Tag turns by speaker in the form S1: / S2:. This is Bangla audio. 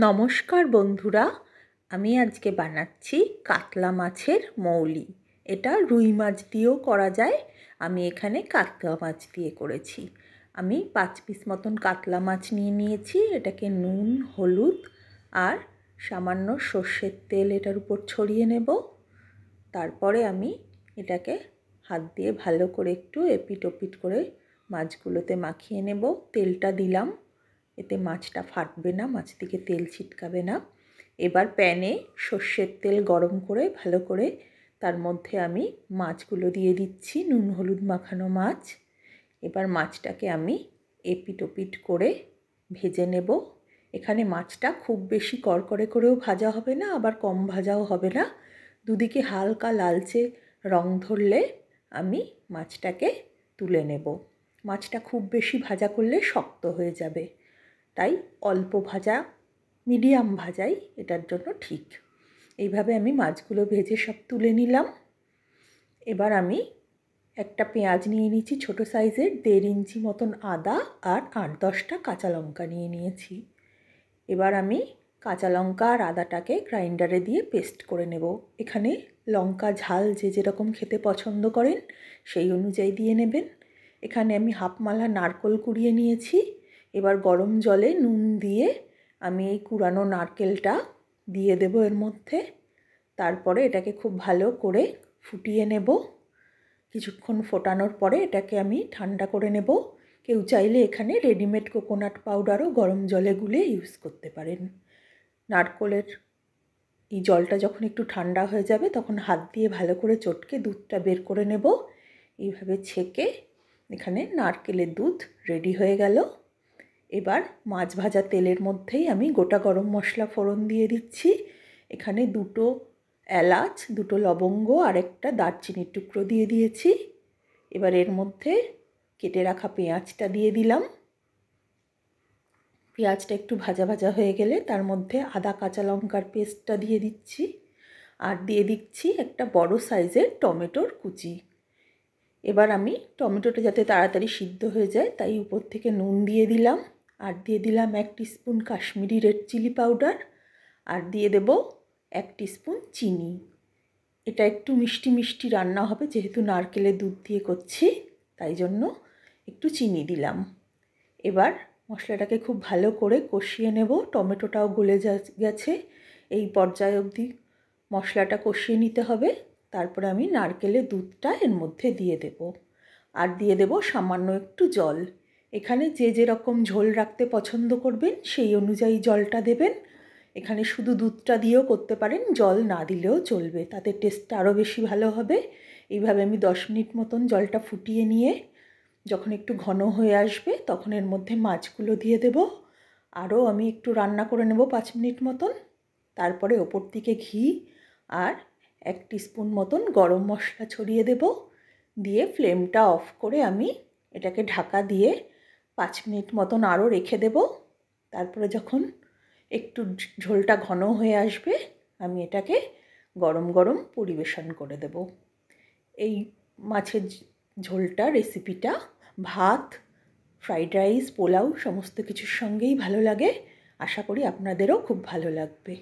S1: নমস্কার বন্ধুরা, আমি আজকে বানাচ্ছি কাতলা মাছের মৌলি। এটা রুই মাছ দিয়েও করা যায়। আমি এখানে কাতলা মাছ দিয়ে করেছি। আমি 5 পিস মতন কাতলা মাছ নিয়ে নিয়েছি। এটাকে নুন, হলুদ আর সামান্য সর্ষের তেল এটার উপর ছড়িয়ে নেব। তারপরে আমি এটাকে হাত দিয়ে ভালো করে একটু এপিট ওপিট করে মাছগুলোতে মাখিয়ে নেব। তেলটা দিলাম, এতে মাছটা ফাটবে না, মাছ থেকে তেল ছিটকাবে না। এবার প্যানে সর্ষের তেল গরম করে ভালো করে তার মধ্যে আমি মাছগুলো দিয়ে দিচ্ছি, নুন হলুদ মাখানো মাছ। এবার মাছটাকে আমি এপিট ওপিট করে ভেজে নেব। এখানে মাছটা খুব বেশি কড়কড়ে করেও ভাজা হবে না, আবার কম ভাজাও হবে না। দুদিকে হালকা লালচে রং ধরলে আমি মাছটাকে তুলে নেব। মাছটা খুব বেশি ভাজা করলে শক্ত হয়ে যাবে, তাই অল্প ভাজা, মিডিয়াম ভাজাই এটার জন্য ঠিক। এইভাবে আমি মাছগুলো ভেজে সব তুলে নিলাম। এবার আমি একটা পেঁয়াজ নিয়ে নিয়েছি ছোটো সাইজের, 1.5 ইঞ্চি মতন আদা আর 8-10টা কাঁচা লঙ্কা নিয়ে নিয়েছি। এবার আমি কাঁচা লঙ্কা আর আদাটাকে গ্রাইন্ডারে দিয়ে পেস্ট করে নেব। এখানে লঙ্কা ঝাল যে যেরকম খেতে পছন্দ করেন সেই অনুযায়ী দিয়ে নেবেন। এখানে আমি হাফ মালা নারকেল কুড়িয়ে নিয়েছি। এবার গরম জলে নুন দিয়ে আমি এই কুড়ানো নারকেলটা দিয়ে দেব এর মধ্যে। তারপরে এটাকে খুব ভালো করে ফুটিয়ে নেব। কিছুক্ষণ ফোটানোর পরে এটাকে আমি ঠান্ডা করে নেব। কেউ চাইলে এখানে রেডিমেড কোকোনাট পাউডারও গরম জলে গুলে ইউজ করতে পারেন। নারকেলের এই জলটা যখন একটু ঠান্ডা হয়ে যাবে তখন হাত দিয়ে ভালো করে চটকে দুধটা বের করে নেব। এইভাবে ছেঁকে এখানে নারকেলের দুধ রেডি হয়ে গেল। এবার মাছ ভাজা তেলের মধ্যেই আমি গোটা গরম মশলা ফোড়ন দিয়ে দিচ্ছি। এখানে 2টো এলাচ, 2টো লবঙ্গ আর একটা দারচিনির টুকরো দিয়ে দিয়েছি। এবার এর মধ্যে কেটে রাখা পেঁয়াজটা দিয়ে দিলাম। পেঁয়াজটা একটু ভাজা ভাজা হয়ে গেলে তার মধ্যে আদা কাঁচা লঙ্কার পেস্টটা দিয়ে দিচ্ছি, আর দিয়ে দিচ্ছি একটা বড় সাইজের টমেটোর কুচি। এবার আমি টমেটোটা যাতে তাড়াতাড়ি সিদ্ধ হয়ে যায় তাই উপর থেকে নুন দিয়ে দিলাম, আর দিয়ে দিলাম 1 teaspoon Kashmiri red chilli powder, আর দিয়ে দেব 1 টিস্পুন চিনি। এটা একটু মিষ্টি মিষ্টি রান্না হবে, যেহেতু নারকেলের দুধ দিয়ে করছি তাই জন্য একটু চিনি দিলাম। এবার মশলাটাকে খুব ভালো করে কষিয়ে নেব। টমেটোটাও গলে গেছে, এই পর্যায় অবধি মশলাটা কষিয়ে নিতে হবে। তারপরে আমি নারকেলের দুধটা এর মধ্যে দিয়ে দেব, আর দিয়ে দেব সামান্য একটু জল। এখানে যে যেরকম ঝোল রাখতে পছন্দ করবেন সেই অনুযায়ী জলটা দেবেন। এখানে শুধু দুধটা দিয়েও করতে পারেন, জল না দিলেও চলবে, তাতে টেস্টটা আরও বেশি ভালো হবে। এইভাবে আমি 10 মিনিট মতন জলটা ফুটিয়ে নিয়ে যখন একটু ঘন হয়ে আসবে তখন এর মধ্যে মাছগুলো দিয়ে দেব। আরও আমি একটু রান্না করে নেব 5 মিনিট মতন। তারপরে ওপর দিকে ঘি আর 1 টিস্পুন মতন গরম মশলা ছড়িয়ে দেব। দিয়ে ফ্লেমটা অফ করে আমি এটাকে ঢাকা দিয়ে 5 মিনিট মতন আরও রেখে দেব। তারপরে যখন একটু ঝোলটা ঘন হয়ে আসবে আমি এটাকে গরম গরম পরিবেশন করে দেব। এই মাছের ঝোলটা রেসিপিটা ভাত, ফ্রাইড রাইস, পোলাও সমস্ত কিছুর সঙ্গেই ভালো লাগে। আশা করি আপনাদেরও খুব ভালো লাগবে।